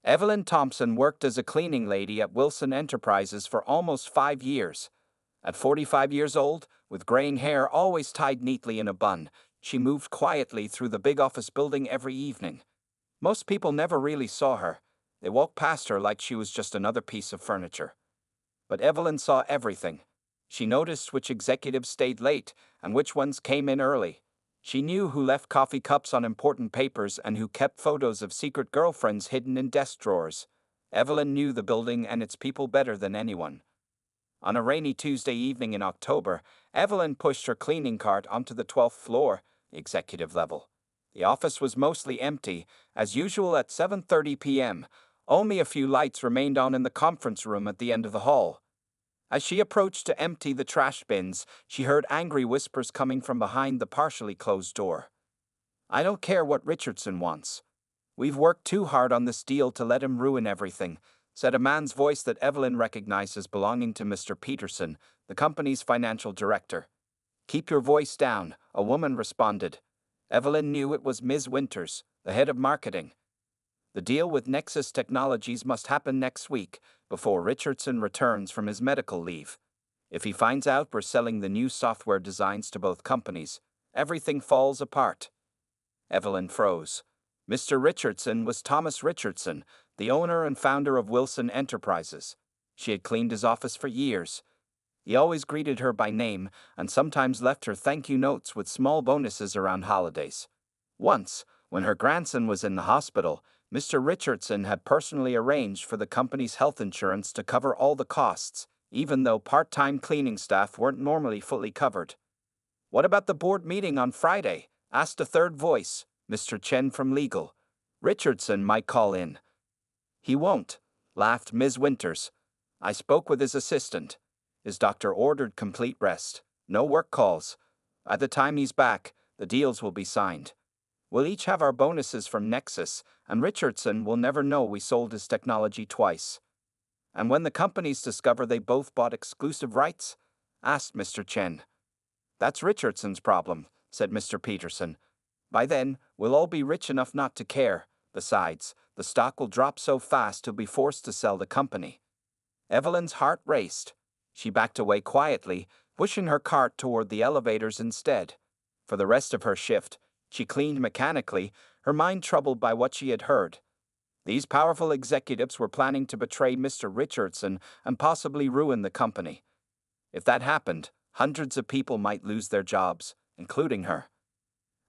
Evelyn Thompson worked as a cleaning lady at Wilson Enterprises for almost 5 years. At 45 years old, with graying hair always tied neatly in a bun, she moved quietly through the big office building every evening. Most people never really saw her. They walked past her like she was just another piece of furniture. But Evelyn saw everything. She noticed which executives stayed late and which ones came in early. She knew who left coffee cups on important papers and who kept photos of secret girlfriends hidden in desk drawers. Evelyn knew the building and its people better than anyone. On a rainy Tuesday evening in October, Evelyn pushed her cleaning cart onto the 12th floor, the executive level. The office was mostly empty, as usual at 7:30 p.m. Only a few lights remained on in the conference room at the end of the hall. As she approached to empty the trash bins, she heard angry whispers coming from behind the partially closed door. "I don't care what Richardson wants. We've worked too hard on this deal to let him ruin everything," said a man's voice that Evelyn recognized as belonging to Mr. Peterson, the company's financial director. "Keep your voice down," a woman responded. Evelyn knew it was Ms. Winters, the head of marketing. The deal with Nexus Technologies must happen next week, before Richardson returns from his medical leave. If he finds out we're selling the new software designs to both companies, everything falls apart. Evelyn froze. Mr. Richardson was Thomas Richardson, the owner and founder of Wilson Enterprises. She had cleaned his office for years. He always greeted her by name and sometimes left her thank you notes with small bonuses around holidays. Once, when her grandson was in the hospital, Mr. Richardson had personally arranged for the company's health insurance to cover all the costs, even though part-time cleaning staff weren't normally fully covered. "What about the board meeting on Friday?" asked a third voice, Mr. Chen from legal. "Richardson might call in." "He won't," laughed Ms. Winters. "I spoke with his assistant. His doctor ordered complete rest. No work calls. By the time he's back, the deals will be signed. We'll each have our bonuses from Nexus, and Richardson will never know we sold his technology twice." "And when the companies discover they both bought exclusive rights?" asked Mr. Chen. "That's Richardson's problem," said Mr. Peterson. "By then, we'll all be rich enough not to care. Besides, the stock will drop so fast he'll be forced to sell the company." Evelyn's heart raced. She backed away quietly, pushing her cart toward the elevators instead. For the rest of her shift, she cleaned mechanically, her mind troubled by what she had heard. These powerful executives were planning to betray Mr. Richardson and possibly ruin the company. If that happened, hundreds of people might lose their jobs, including her.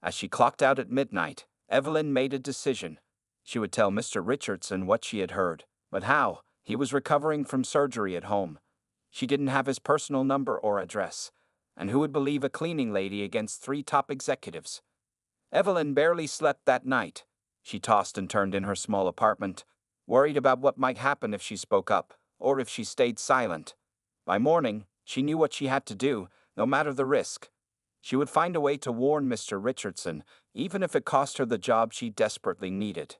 As she clocked out at midnight, Evelyn made a decision. She would tell Mr. Richardson what she had heard. But how? He was recovering from surgery at home. She didn't have his personal number or address. And who would believe a cleaning lady against 3 top executives? Evelyn barely slept that night. She tossed and turned in her small apartment, worried about what might happen if she spoke up, or if she stayed silent. By morning, she knew what she had to do, no matter the risk. She would find a way to warn Mr. Richardson, even if it cost her the job she desperately needed.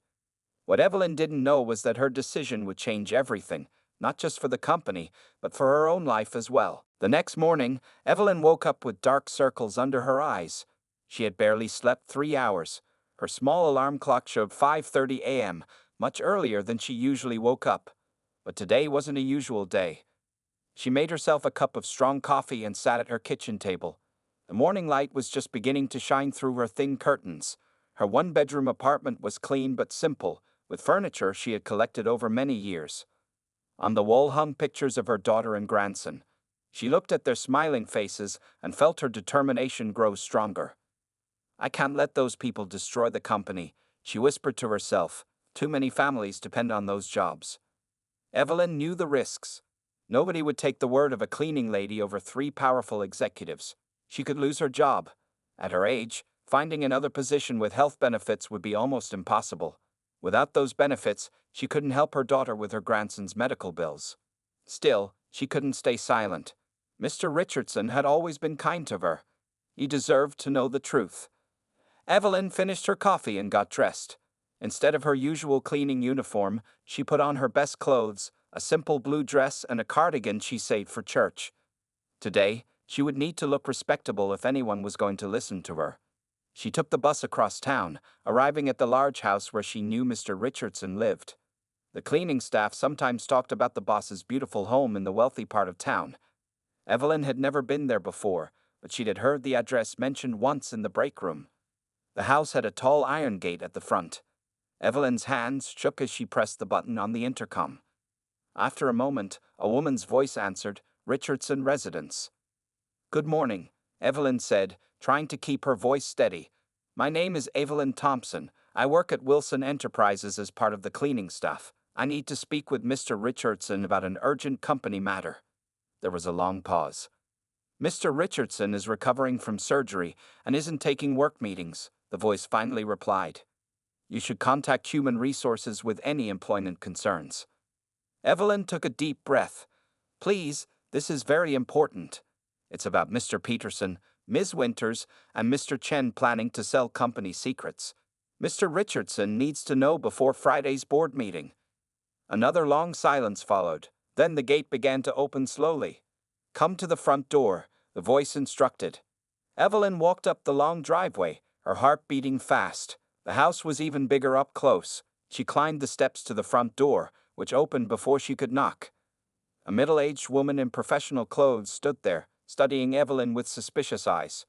What Evelyn didn't know was that her decision would change everything, not just for the company, but for her own life as well. The next morning, Evelyn woke up with dark circles under her eyes. She had barely slept 3 hours. Her small alarm clock showed 5:30 a.m., much earlier than she usually woke up. But today wasn't a usual day. She made herself a cup of strong coffee and sat at her kitchen table. The morning light was just beginning to shine through her thin curtains. Her one-bedroom apartment was clean but simple, with furniture she had collected over many years. On the wall hung pictures of her daughter and grandson. She looked at their smiling faces and felt her determination grow stronger. "I can't let those people destroy the company," she whispered to herself. "Too many families depend on those jobs." Evelyn knew the risks. Nobody would take the word of a cleaning lady over 3 powerful executives. She could lose her job. At her age, finding another position with health benefits would be almost impossible. Without those benefits, she couldn't help her daughter with her grandson's medical bills. Still, she couldn't stay silent. Mr. Richardson had always been kind to her. He deserved to know the truth. Evelyn finished her coffee and got dressed. Instead of her usual cleaning uniform, she put on her best clothes, a simple blue dress and a cardigan she saved for church. Today, she would need to look respectable if anyone was going to listen to her. She took the bus across town, arriving at the large house where she knew Mr. Richardson lived. The cleaning staff sometimes talked about the boss's beautiful home in the wealthy part of town. Evelyn had never been there before, but she'd had heard the address mentioned once in the break room. The house had a tall iron gate at the front. Evelyn's hands shook as she pressed the button on the intercom. After a moment, a woman's voice answered, "Richardson Residence." "Good morning," Evelyn said, trying to keep her voice steady. "My name is Evelyn Thompson. I work at Wilson Enterprises as part of the cleaning staff. I need to speak with Mr. Richardson about an urgent company matter." There was a long pause. "Mr. Richardson is recovering from surgery and isn't taking work meetings," the voice finally replied. "You should contact Human Resources with any employment concerns." Evelyn took a deep breath. "Please, this is very important. It's about Mr. Peterson, Ms. Winters, and Mr. Chen planning to sell company secrets. Mr. Richardson needs to know before Friday's board meeting." Another long silence followed. Then the gate began to open slowly. "Come to the front door," the voice instructed. Evelyn walked up the long driveway, her heart beating fast. The house was even bigger up close. She climbed the steps to the front door, which opened before she could knock. A middle-aged woman in professional clothes stood there, studying Evelyn with suspicious eyes.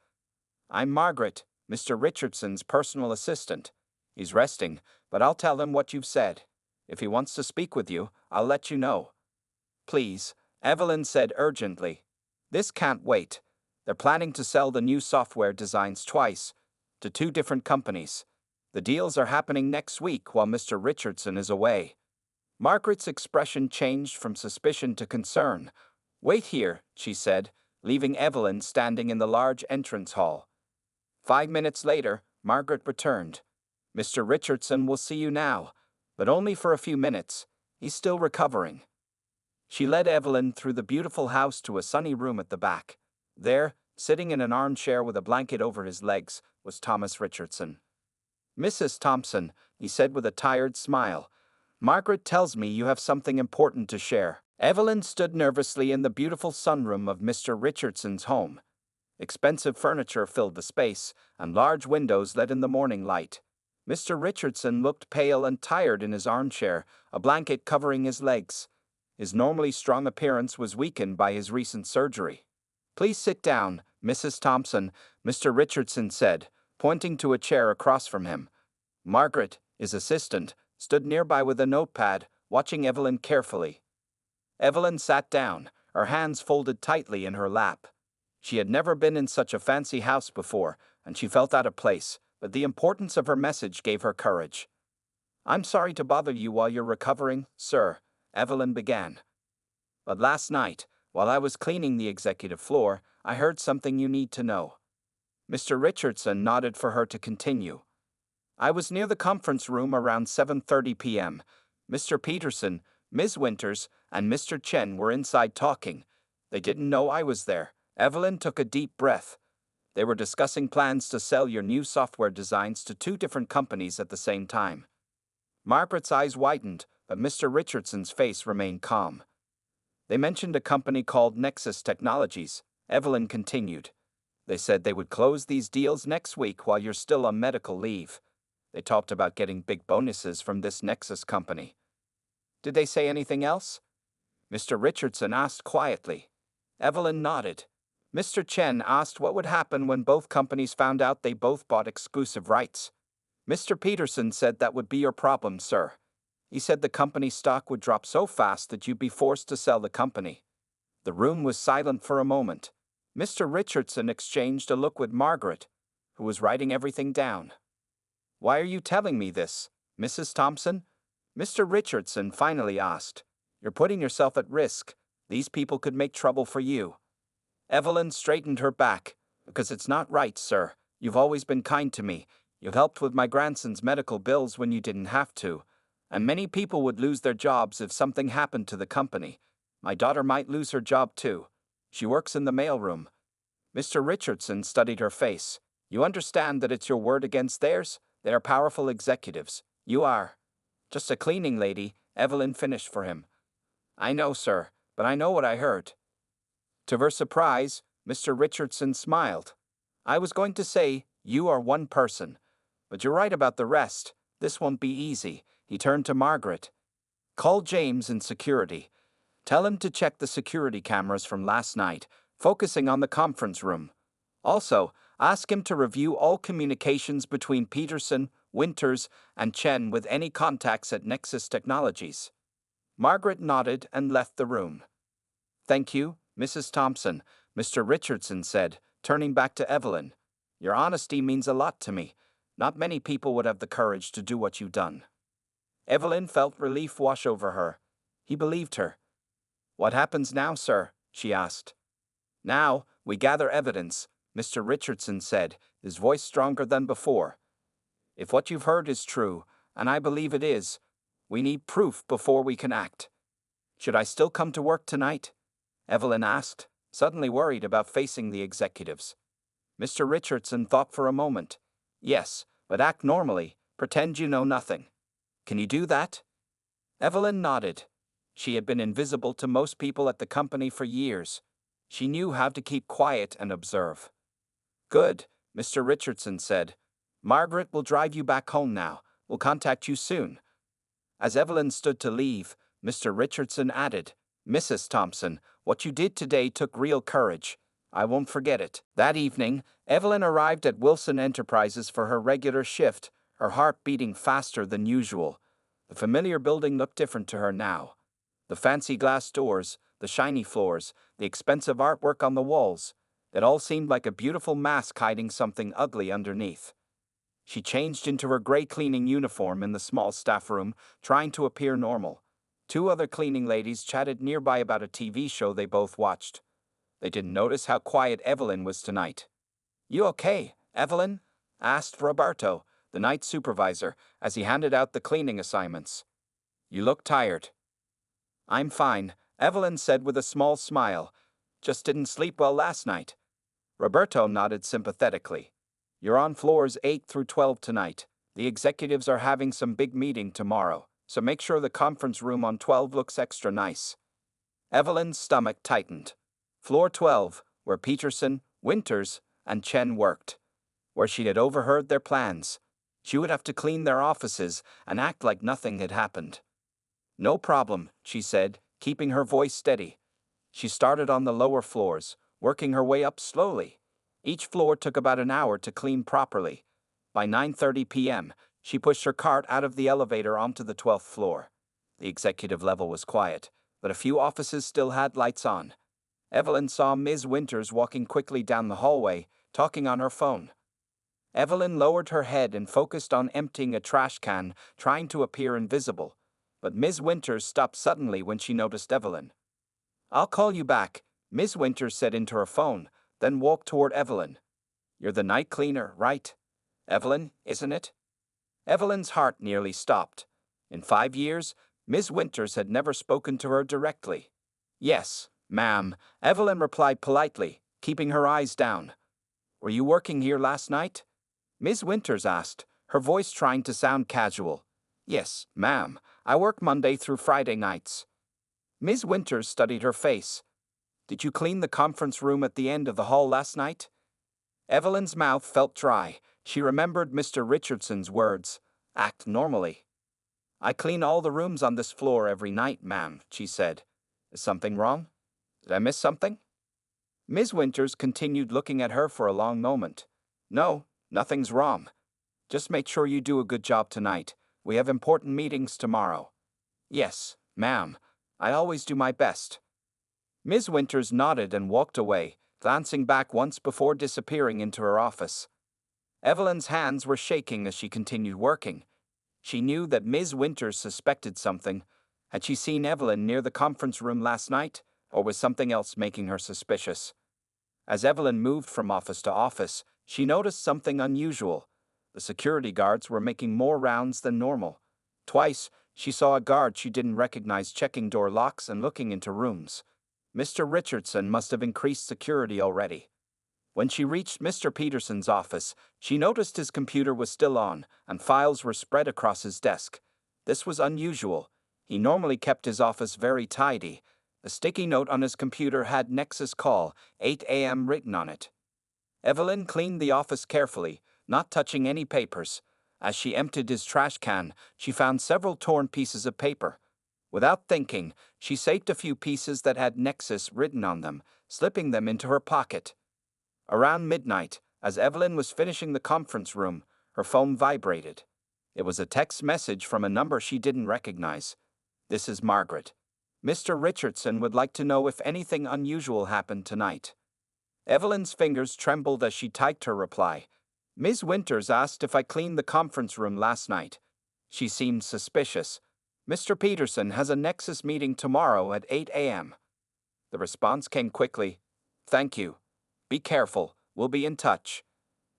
"I'm Margaret, Mr. Richardson's personal assistant. He's resting, but I'll tell him what you've said. If he wants to speak with you, I'll let you know." "Please," Evelyn said urgently. "This can't wait. They're planning to sell the new software designs twice, to two different companies. The deals are happening next week while Mr. Richardson is away." Margaret's expression changed from suspicion to concern. "Wait here," she said, leaving Evelyn standing in the large entrance hall. 5 minutes later, Margaret returned. "Mr. Richardson will see you now, but only for a few minutes. He's still recovering." She led Evelyn through the beautiful house to a sunny room at the back. There, sitting in an armchair with a blanket over his legs, was Thomas Richardson. "Mrs. Thompson," he said with a tired smile, "Margaret tells me you have something important to share." Evelyn stood nervously in the beautiful sunroom of Mr. Richardson's home. Expensive furniture filled the space, and large windows let in the morning light. Mr. Richardson looked pale and tired in his armchair, a blanket covering his legs. His normally strong appearance was weakened by his recent surgery. "Please sit down, Mrs. Thompson," Mr. Richardson said, pointing to a chair across from him. Margaret, his assistant, stood nearby with a notepad, watching Evelyn carefully. Evelyn sat down, her hands folded tightly in her lap. She had never been in such a fancy house before, and she felt out of place, but the importance of her message gave her courage. "I'm sorry to bother you while you're recovering, sir," Evelyn began. "But last night, while I was cleaning the executive floor, I heard something you need to know." Mr. Richardson nodded for her to continue. "I was near the conference room around 7:30 p.m. Mr. Peterson, Ms. Winters, and Mr. Chen were inside talking. They didn't know I was there." Evelyn took a deep breath. "They were discussing plans to sell your new software designs to two different companies at the same time." Margaret's eyes widened, but Mr. Richardson's face remained calm. "They mentioned a company called Nexus Technologies," Evelyn continued. "They said they would close these deals next week while you're still on medical leave. They talked about getting big bonuses from this Nexus company." "Did they say anything else?" Mr. Richardson asked quietly. Evelyn nodded. Mr. Chen asked what would happen when both companies found out they both bought exclusive rights. "Mr. Peterson said that would be your problem, sir. He said the company's stock would drop so fast that you'd be forced to sell the company." The room was silent for a moment. Mr. Richardson exchanged a look with Margaret, who was writing everything down. "Why are you telling me this, Mrs. Thompson?" Mr. Richardson finally asked. "You're putting yourself at risk. These people could make trouble for you." Evelyn straightened her back. "Because it's not right, sir. You've always been kind to me. You've helped with my grandson's medical bills when you didn't have to. And many people would lose their jobs if something happened to the company. My daughter might lose her job too. She works in the mailroom." Mr. Richardson studied her face. "You understand that it's your word against theirs? They are powerful executives. You are just a cleaning lady," Evelyn finished for him. "I know, sir, but I know what I heard." To her surprise, Mr. Richardson smiled. "I was going to say, you are one person. But you're right about the rest. This won't be easy." He turned to Margaret. Call James in security. Tell him to check the security cameras from last night, focusing on the conference room. Also, ask him to review all communications between Peterson, Winters, and Chen with any contacts at Nexus Technologies." Margaret nodded and left the room. "Thank you, Mrs. Thompson," Mr. Richardson said, turning back to Evelyn. "Your honesty means a lot to me. Not many people would have the courage to do what you've done." Evelyn felt relief wash over her. He believed her. "What happens now, sir?" she asked. "Now, we gather evidence," Mr. Richardson said, his voice stronger than before. "If what you've heard is true, and I believe it is, we need proof before we can act." "Should I still come to work tonight?" Evelyn asked, suddenly worried about facing the executives. Mr. Richardson thought for a moment. "Yes, but act normally, pretend you know nothing. Can you do that?" Evelyn nodded. She had been invisible to most people at the company for years. She knew how to keep quiet and observe. "Good," Mr. Richardson said. "Margaret will drive you back home now. We'll contact you soon." As Evelyn stood to leave, Mr. Richardson added, "Mrs. Thompson, what you did today took real courage. I won't forget it." That evening, Evelyn arrived at Wilson Enterprises for her regular shift, her heart beating faster than usual. The familiar building looked different to her now. The fancy glass doors, the shiny floors, the expensive artwork on the walls, it all seemed like a beautiful mask hiding something ugly underneath. She changed into her gray cleaning uniform in the small staff room, trying to appear normal. Two other cleaning ladies chatted nearby about a TV show they both watched. They didn't notice how quiet Evelyn was tonight. "You okay, Evelyn?" asked Roberto, the night supervisor, as he handed out the cleaning assignments. "You look tired." "I'm fine," Evelyn said with a small smile. "Just didn't sleep well last night." Roberto nodded sympathetically. "You're on floors 8 through 12 tonight. The executives are having some big meeting tomorrow, so make sure the conference room on 12 looks extra nice." Evelyn's stomach tightened. Floor 12, where Peterson, Winters, and Chen worked. Where she had overheard their plans. She would have to clean their offices and act like nothing had happened. "No problem," she said, keeping her voice steady. She started on the lower floors, working her way up slowly. Each floor took about an hour to clean properly. By 9:30 p.m., she pushed her cart out of the elevator onto the 12th floor. The executive level was quiet, but a few offices still had lights on. Evelyn saw Ms. Winters walking quickly down the hallway, talking on her phone. Evelyn lowered her head and focused on emptying a trash can, trying to appear invisible. But Ms. Winters stopped suddenly when she noticed Evelyn. "I'll call you back," Ms. Winters said into her phone, then walked toward Evelyn. "You're the night cleaner, right? Evelyn, isn't it?" Evelyn's heart nearly stopped. In 5 years, Ms. Winters had never spoken to her directly. "Yes, ma'am," Evelyn replied politely, keeping her eyes down. "Were you working here last night?" Ms. Winters asked, her voice trying to sound casual. "Yes, ma'am. I work Monday through Friday nights." Ms. Winters studied her face. "Did you clean the conference room at the end of the hall last night?" Evelyn's mouth felt dry. She remembered Mr. Richardson's words, "Act normally." "I clean all the rooms on this floor every night, ma'am," she said. "Is something wrong? Did I miss something?" Ms. Winters continued looking at her for a long moment. "No, nothing's wrong. Just make sure you do a good job tonight. We have important meetings tomorrow." "Yes, ma'am. I always do my best." Ms. Winters nodded and walked away, glancing back once before disappearing into her office. Evelyn's hands were shaking as she continued working. She knew that Ms. Winters suspected something. Had she seen Evelyn near the conference room last night, or was something else making her suspicious? As Evelyn moved from office to office, she noticed something unusual. The security guards were making more rounds than normal. Twice, she saw a guard she didn't recognize checking door locks and looking into rooms. Mr. Richardson must have increased security already. When she reached Mr. Peterson's office, she noticed his computer was still on, and files were spread across his desk. This was unusual. He normally kept his office very tidy. A sticky note on his computer had Nexus Call, 8 a.m. written on it. Evelyn cleaned the office carefully, not touching any papers. As she emptied his trash can, she found several torn pieces of paper. Without thinking, she saved a few pieces that had Nexus written on them, slipping them into her pocket. Around midnight, as Evelyn was finishing the conference room, her phone vibrated. It was a text message from a number she didn't recognize. "This is Margaret. Mr. Richardson would like to know if anything unusual happened tonight." Evelyn's fingers trembled as she typed her reply. "Ms. Winters asked if I cleaned the conference room last night. She seemed suspicious. Mr. Peterson has a Nexus meeting tomorrow at 8 a.m. The response came quickly. "Thank you. Be careful. We'll be in touch."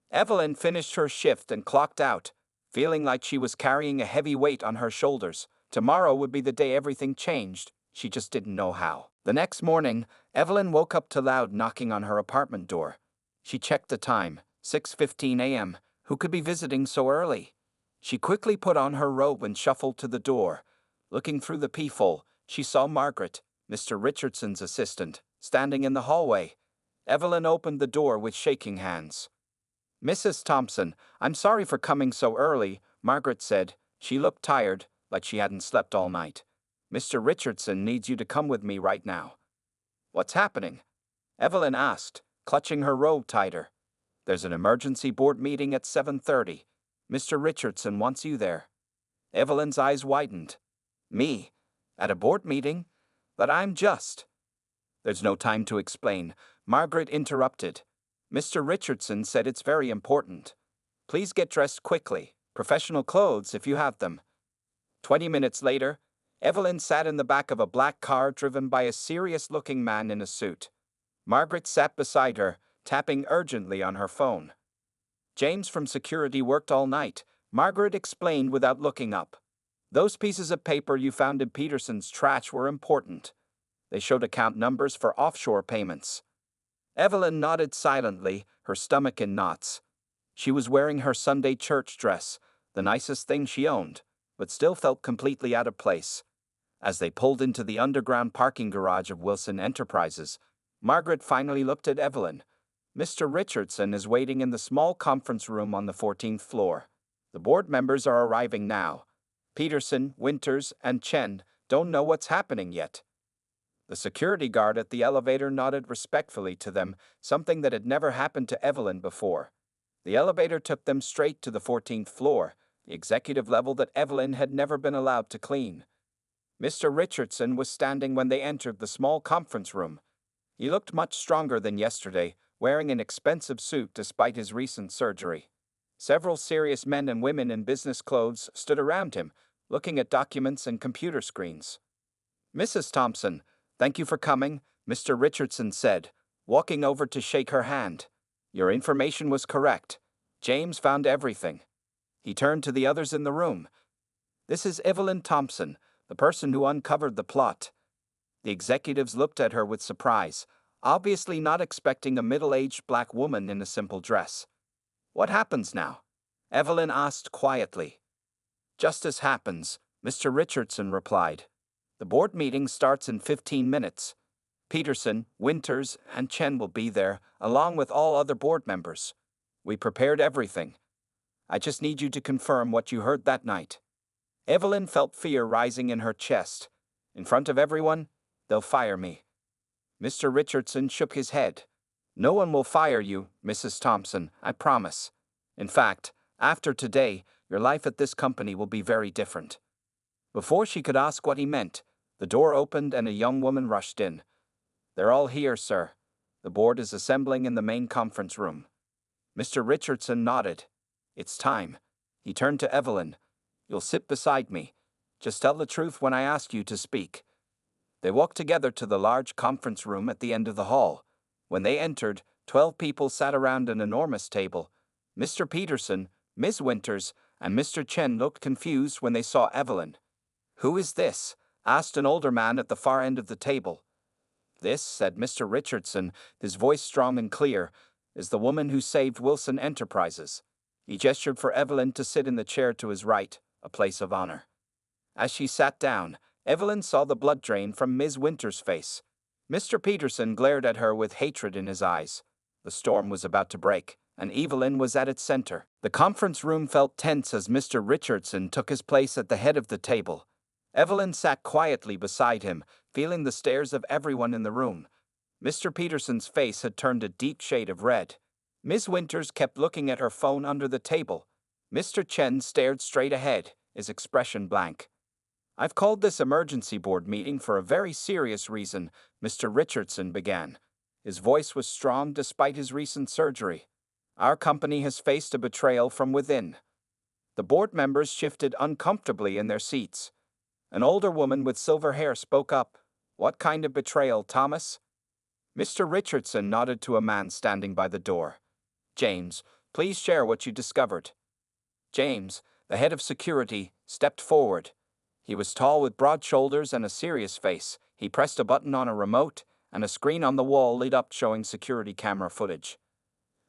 Evelyn finished her shift and clocked out, feeling like she was carrying a heavy weight on her shoulders. Tomorrow would be the day everything changed. She just didn't know how. The next morning, Evelyn woke up to loud knocking on her apartment door. She checked the time, 6:15 a.m. Who could be visiting so early? She quickly put on her robe and shuffled to the door. Looking through the peephole, she saw Margaret, Mr. Richardson's assistant, standing in the hallway. Evelyn opened the door with shaking hands. "Mrs. Thompson, I'm sorry for coming so early," Margaret said. She looked tired, like she hadn't slept all night. "Mr. Richardson needs you to come with me right now." "What's happening?" Evelyn asked, clutching her robe tighter. "There's an emergency board meeting at 7:30. Mr. Richardson wants you there." Evelyn's eyes widened. "Me? At a board meeting? But I'm just—" "There's no time to explain," Margaret interrupted. "Mr. Richardson said it's very important. Please get dressed quickly, professional clothes if you have them." 20 minutes later, Evelyn sat in the back of a black car driven by a serious-looking man in a suit. Margaret sat beside her, tapping urgently on her phone. "James from security worked all night," Margaret explained without looking up. "Those pieces of paper you found in Peterson's trash were important. They showed account numbers for offshore payments." Evelyn nodded silently, her stomach in knots. She was wearing her Sunday church dress, the nicest thing she owned, but still felt completely out of place. As they pulled into the underground parking garage of Wilson Enterprises, Margaret finally looked at Evelyn. "Mr. Richardson is waiting in the small conference room on the 14th floor. The board members are arriving now. Peterson, Winters, and Chen don't know what's happening yet." The security guard at the elevator nodded respectfully to them, something that had never happened to Evelyn before. The elevator took them straight to the 14th floor, the executive level that Evelyn had never been allowed to clean. Mr. Richardson was standing when they entered the small conference room. He looked much stronger than yesterday, wearing an expensive suit despite his recent surgery. Several serious men and women in business clothes stood around him, looking at documents and computer screens. "Mrs. Thompson, thank you for coming," Mr. Richardson said, walking over to shake her hand. "Your information was correct. James found everything." He turned to the others in the room. "This is Evelyn Thompson, the person who uncovered the plot." The executives looked at her with surprise, obviously not expecting a middle-aged black woman in a simple dress. "What happens now?" Evelyn asked quietly. "Justice happens," Mr. Richardson replied. "The board meeting starts in 15 minutes. Peterson, Winters, and Chen will be there, along with all other board members. We prepared everything. I just need you to confirm what you heard that night." Evelyn felt fear rising in her chest. In front of everyone, "They'll fire me." Mr. Richardson shook his head. "No one will fire you, Mrs. Thompson, I promise. In fact, after today, your life at this company will be very different." Before she could ask what he meant, the door opened and a young woman rushed in. "They're all here, sir. The board is assembling in the main conference room." Mr. Richardson nodded. "It's time." He turned to Evelyn. "You'll sit beside me. Just tell the truth when I ask you to speak." They walked together to the large conference room at the end of the hall. When they entered, 12 people sat around an enormous table. Mr. Peterson, Ms. Winters, and Mr. Chen looked confused when they saw Evelyn. "Who is this?" asked an older man at the far end of the table. "This," said Mr. Richardson, his voice strong and clear, "is the woman who saved Wilson Enterprises." He gestured for Evelyn to sit in the chair to his right, a place of honor. As she sat down, Evelyn saw the blood drain from Ms. Winters' face. Mr. Peterson glared at her with hatred in his eyes. The storm was about to break, and Evelyn was at its center. The conference room felt tense as Mr. Richardson took his place at the head of the table. Evelyn sat quietly beside him, feeling the stares of everyone in the room. Mr. Peterson's face had turned a deep shade of red. Ms. Winters kept looking at her phone under the table. Mr. Chen stared straight ahead, his expression blank. "I've called this emergency board meeting for a very serious reason," Mr. Richardson began. His voice was strong despite his recent surgery. "Our company has faced a betrayal from within." The board members shifted uncomfortably in their seats. An older woman with silver hair spoke up. "What kind of betrayal, Thomas?" Mr. Richardson nodded to a man standing by the door. "James, please share what you discovered." James, the head of security, stepped forward. He was tall with broad shoulders and a serious face. He pressed a button on a remote, and a screen on the wall lit up showing security camera footage.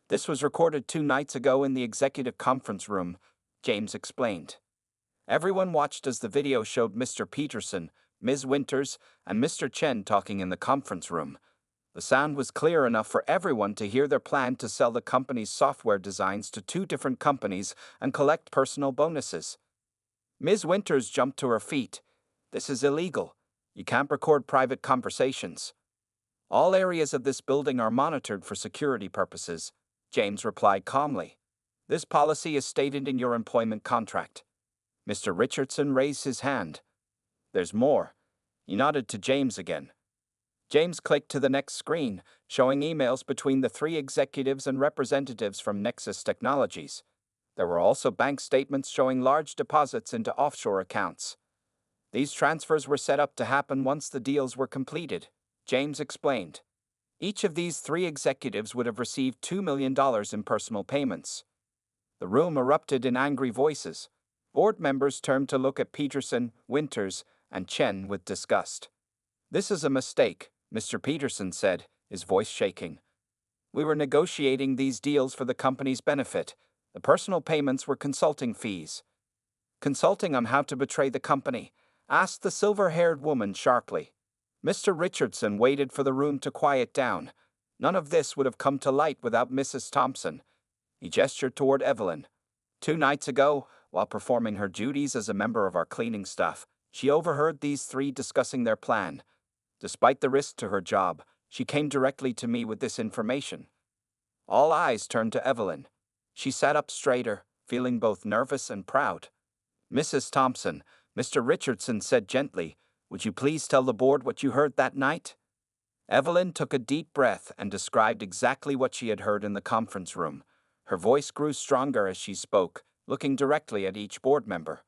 "This was recorded 2 nights ago in the executive conference room," James explained. Everyone watched as the video showed Mr. Peterson, Ms. Winters, and Mr. Chen talking in the conference room. The sound was clear enough for everyone to hear their plan to sell the company's software designs to 2 different companies and collect personal bonuses. Ms. Winters jumped to her feet. "This is illegal. You can't record private conversations." "All areas of this building are monitored for security purposes," James replied calmly. "This policy is stated in your employment contract." Mr. Richardson raised his hand. "There's more." He nodded to James again. James clicked to the next screen, showing emails between the 3 executives and representatives from Nexus Technologies. There were also bank statements showing large deposits into offshore accounts. These transfers were set up to happen once the deals were completed, James explained. Each of these 3 executives would have received $2 million in personal payments. The room erupted in angry voices. Board members turned to look at Peterson, Winters, and Chen with disgust. "This is a mistake," Mr. Peterson said, his voice shaking. "We were negotiating these deals for the company's benefit. The personal payments were consulting fees." "Consulting on how to betray the company?" asked the silver-haired woman sharply. Mr. Richardson waited for the room to quiet down. None of this would have come to light without Mrs. Thompson. He gestured toward Evelyn. 2 nights ago, while performing her duties as a member of our cleaning staff, she overheard these 3 discussing their plan. Despite the risk to her job, she came directly to me with this information. All eyes turned to Evelyn. She sat up straighter, feeling both nervous and proud. "Mrs. Thompson," Mr. Richardson said gently, "would you please tell the board what you heard that night?" Evelyn took a deep breath and described exactly what she had heard in the conference room. Her voice grew stronger as she spoke, looking directly at each board member.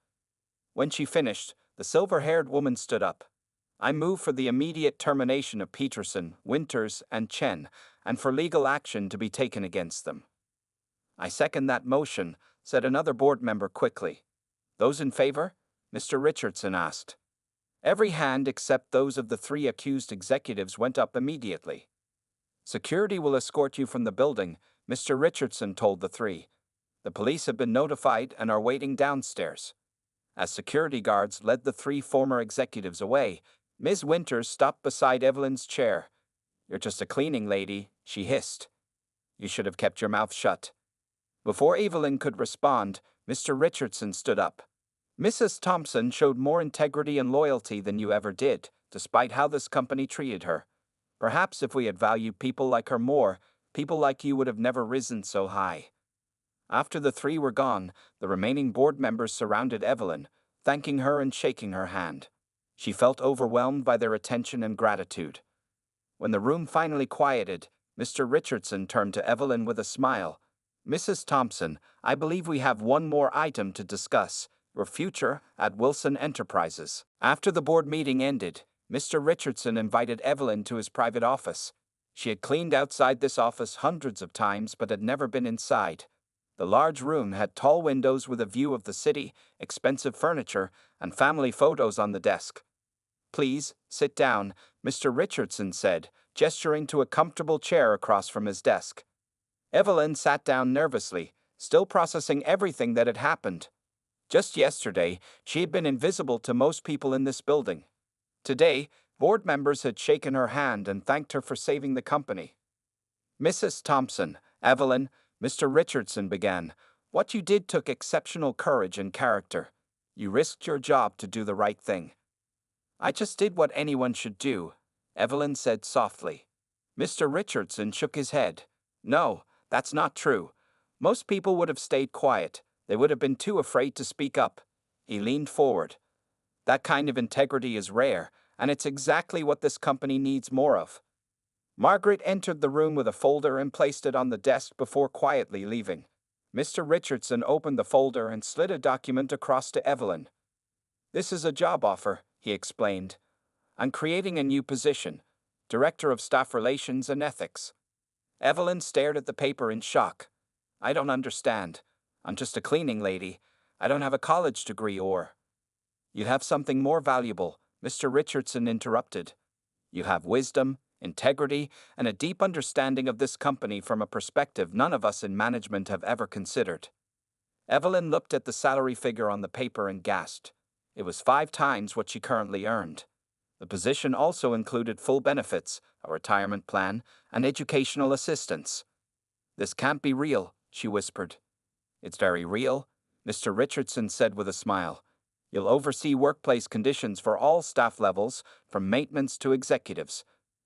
When she finished, the silver-haired woman stood up. "I move for the immediate termination of Peterson, Winters, and Chen, and for legal action to be taken against them." "I second that motion," said another board member quickly. "Those in favor?" Mr. Richardson asked. Every hand except those of the 3 accused executives went up immediately. "Security will escort you from the building," Mr. Richardson told the 3. "The police have been notified and are waiting downstairs." As security guards led the 3 former executives away, Ms. Winters stopped beside Evelyn's chair. "You're just a cleaning lady," she hissed. "You should have kept your mouth shut." Before Evelyn could respond, Mr. Richardson stood up. "Mrs. Thompson showed more integrity and loyalty than you ever did, despite how this company treated her. Perhaps if we had valued people like her more, people like you would have never risen so high." After the 3 were gone, the remaining board members surrounded Evelyn, thanking her and shaking her hand. She felt overwhelmed by their attention and gratitude. When the room finally quieted, Mr. Richardson turned to Evelyn with a smile. "Mrs. Thompson, I believe we have one more item to discuss, your future at Wilson Enterprises." After the board meeting ended, Mr. Richardson invited Evelyn to his private office. She had cleaned outside this office hundreds of times but had never been inside. The large room had tall windows with a view of the city, expensive furniture, and family photos on the desk. "Please, sit down," Mr. Richardson said, gesturing to a comfortable chair across from his desk. Evelyn sat down nervously, still processing everything that had happened. Just yesterday, she had been invisible to most people in this building. Today, board members had shaken her hand and thanked her for saving the company. "Mrs. Thompson, Evelyn," Mr. Richardson began, "what you did took exceptional courage and character. You risked your job to do the right thing. I just did what anyone should do, Evelyn said softly. Mr. Richardson shook his head. No, that's not true. Most people would have stayed quiet. They would have been too afraid to speak up. He leaned forward. That kind of integrity is rare, and it's exactly what this company needs more of. Margaret entered the room with a folder and placed it on the desk before quietly leaving. Mr. Richardson opened the folder and slid a document across to Evelyn. This is a job offer, he explained. I'm creating a new position, Director of Staff Relations and Ethics. Evelyn stared at the paper in shock. I don't understand. I'm just a cleaning lady. I don't have a college degree or... You have something more valuable, Mr. Richardson interrupted. You have wisdom, integrity, and a deep understanding of this company from a perspective none of us in management have ever considered. Evelyn looked at the salary figure on the paper and gasped. It was 5 times what she currently earned. The position also included full benefits, a retirement plan, and educational assistance. This can't be real, she whispered. It's very real, Mr. Richardson said with a smile. You'll oversee workplace conditions for all staff levels, from maintenance to executives.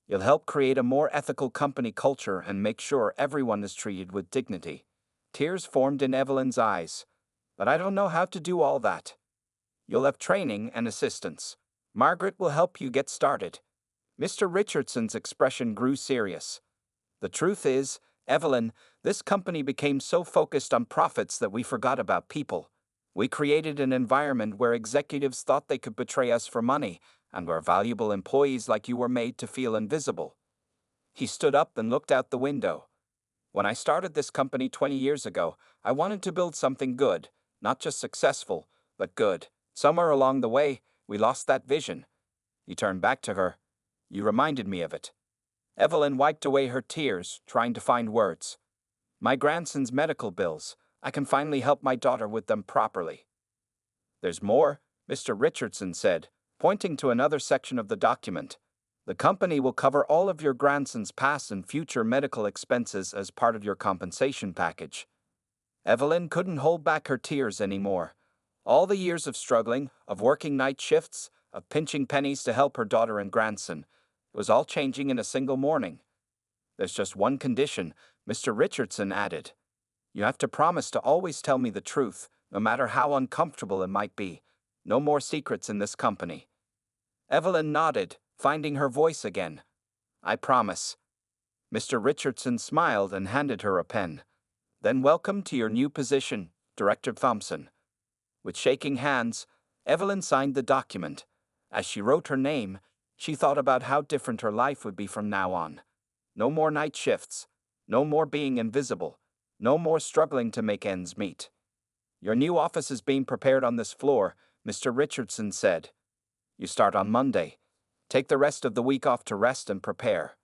You'll help create a more ethical company culture and make sure everyone is treated with dignity. Tears formed in Evelyn's eyes. But I don't know how to do all that. You'll have training and assistance. Margaret will help you get started. Mr. Richardson's expression grew serious. The truth is, Evelyn, this company became so focused on profits that we forgot about people. We created an environment where executives thought they could betray us for money, and where valuable employees like you were made to feel invisible. He stood up and looked out the window. When I started this company 20 years ago, I wanted to build something good, not just successful, but good. Somewhere along the way, we lost that vision. He turned back to her. You reminded me of it. Evelyn wiped away her tears, trying to find words. My grandson's medical bills. I can finally help my daughter with them properly. There's more, Mr. Richardson said, pointing to another section of the document. The company will cover all of your grandson's past and future medical expenses as part of your compensation package. Evelyn couldn't hold back her tears anymore. All the years of struggling, of working night shifts, of pinching pennies to help her daughter and grandson, it was all changing in a single morning. There's just one condition, Mr. Richardson added. You have to promise to always tell me the truth, no matter how uncomfortable it might be. No more secrets in this company. Evelyn nodded, finding her voice again. I promise. Mr. Richardson smiled and handed her a pen. Then welcome to your new position, Director Thompson. With shaking hands, Evelyn signed the document. As she wrote her name, she thought about how different her life would be from now on. No more night shifts. No more being invisible. No more struggling to make ends meet. Your new office is being prepared on this floor, Mr. Richardson said. You start on Monday. Take the rest of the week off to rest and prepare.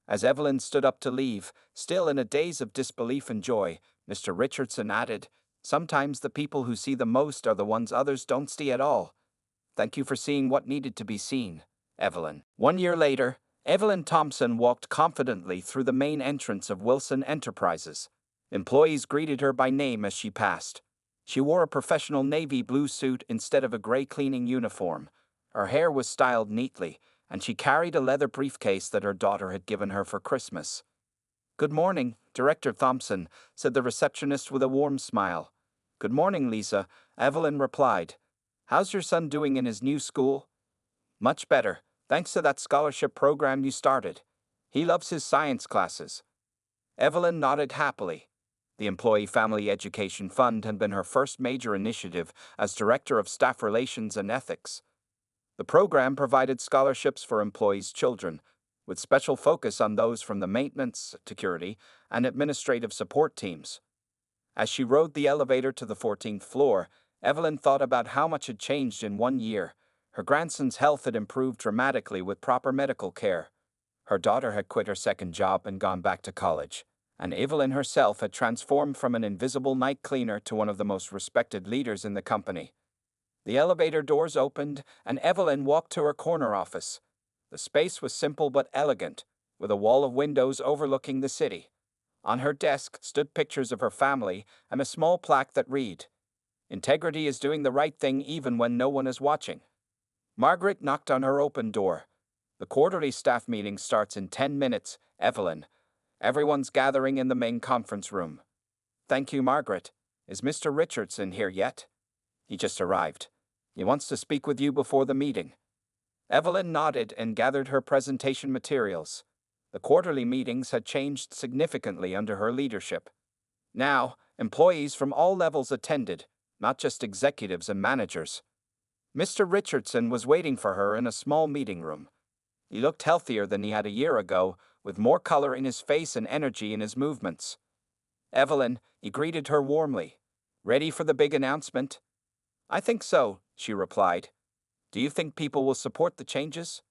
As Evelyn stood up to leave, still in a daze of disbelief and joy, Mr. Richardson added, Sometimes the people who see the most are the ones others don't see at all. Thank you for seeing what needed to be seen, Evelyn. 1 year later, Evelyn Thompson walked confidently through the main entrance of Wilson Enterprises. Employees greeted her by name as she passed. She wore a professional navy blue suit instead of a gray cleaning uniform. Her hair was styled neatly, and she carried a leather briefcase that her daughter had given her for Christmas. Good morning, Director Thompson, said the receptionist with a warm smile. Good morning, Lisa, Evelyn replied. How's your son doing in his new school? Much better, thanks to that scholarship program you started. He loves his science classes. Evelyn nodded happily. The Employee Family Education Fund had been her first major initiative as Director of Staff Relations and Ethics. The program provided scholarships for employees' children, with special focus on those from the maintenance, security, and administrative support teams. As she rode the elevator to the 14th floor, Evelyn thought about how much had changed in 1 year. Her grandson's health had improved dramatically with proper medical care. Her daughter had quit her second job and gone back to college, and Evelyn herself had transformed from an invisible night cleaner to one of the most respected leaders in the company. The elevator doors opened, and Evelyn walked to her corner office. The space was simple but elegant, with a wall of windows overlooking the city. On her desk stood pictures of her family and a small plaque that read, Integrity is doing the right thing even when no one is watching. Margaret knocked on her open door. The quarterly staff meeting starts in 10 minutes, Evelyn. Everyone's gathering in the main conference room. Thank you, Margaret. Is Mr. Richardson here yet? He just arrived. He wants to speak with you before the meeting. Evelyn nodded and gathered her presentation materials. The quarterly meetings had changed significantly under her leadership. Now, employees from all levels attended, not just executives and managers. Mr. Richardson was waiting for her in a small meeting room. He looked healthier than he had a year ago, with more color in his face and energy in his movements. Evelyn, he greeted her warmly. Ready for the big announcement? I think so, she replied. Do you think people will support the changes?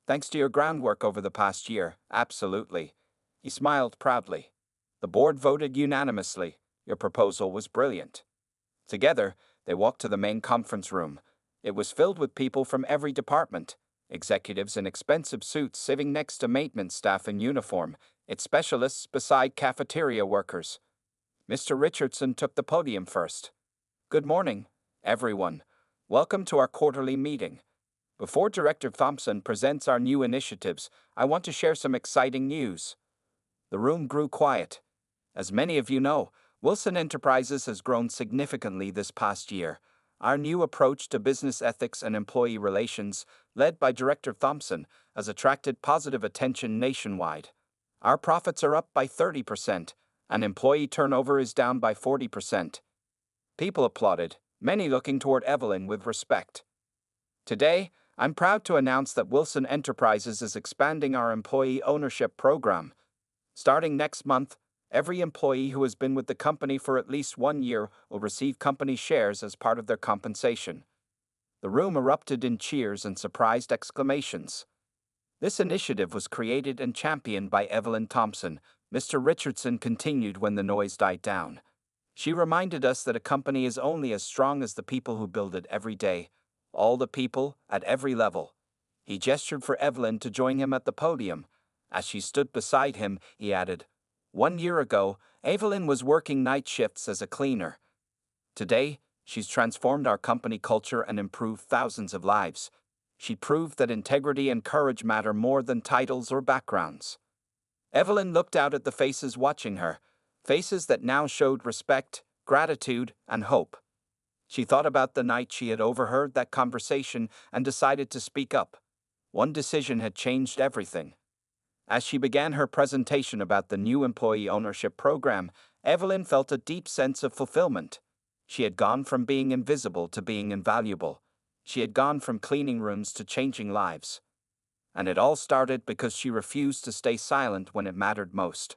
Thanks to your groundwork over the past year, absolutely. He smiled proudly. The board voted unanimously. Your proposal was brilliant. Together, they walked to the main conference room. It was filled with people from every department, executives in expensive suits sitting next to maintenance staff in uniform, its specialists beside cafeteria workers. Mr. Richardson took the podium first. Good morning, everyone. Welcome to our quarterly meeting. Before Director Thompson presents our new initiatives, I want to share some exciting news. The room grew quiet. As many of you know, Wilson Enterprises has grown significantly this past year. Our new approach to business ethics and employee relations, led by Director Thompson, has attracted positive attention nationwide. Our profits are up by 30%, and employee turnover is down by 40%. People applauded, many looking toward Evelyn with respect. Today, I'm proud to announce that Wilson Enterprises is expanding our employee ownership program. Starting next month, every employee who has been with the company for at least 1 year will receive company shares as part of their compensation. The room erupted in cheers and surprised exclamations. This initiative was created and championed by Evelyn Thompson. Mr. Richardson continued when the noise died down. She reminded us that a company is only as strong as the people who build it every day, all the people at every level. He gestured for Evelyn to join him at the podium. As she stood beside him, he added, 1 year ago, Evelyn was working night shifts as a cleaner. Today, she's transformed our company culture and improved thousands of lives. She proved that integrity and courage matter more than titles or backgrounds. Evelyn looked out at the faces watching her, faces that now showed respect, gratitude, and hope. She thought about the night she had overheard that conversation and decided to speak up. One decision had changed everything. As she began her presentation about the new employee ownership program, Evelyn felt a deep sense of fulfillment. She had gone from being invisible to being invaluable. She had gone from cleaning rooms to changing lives. And it all started because she refused to stay silent when it mattered most.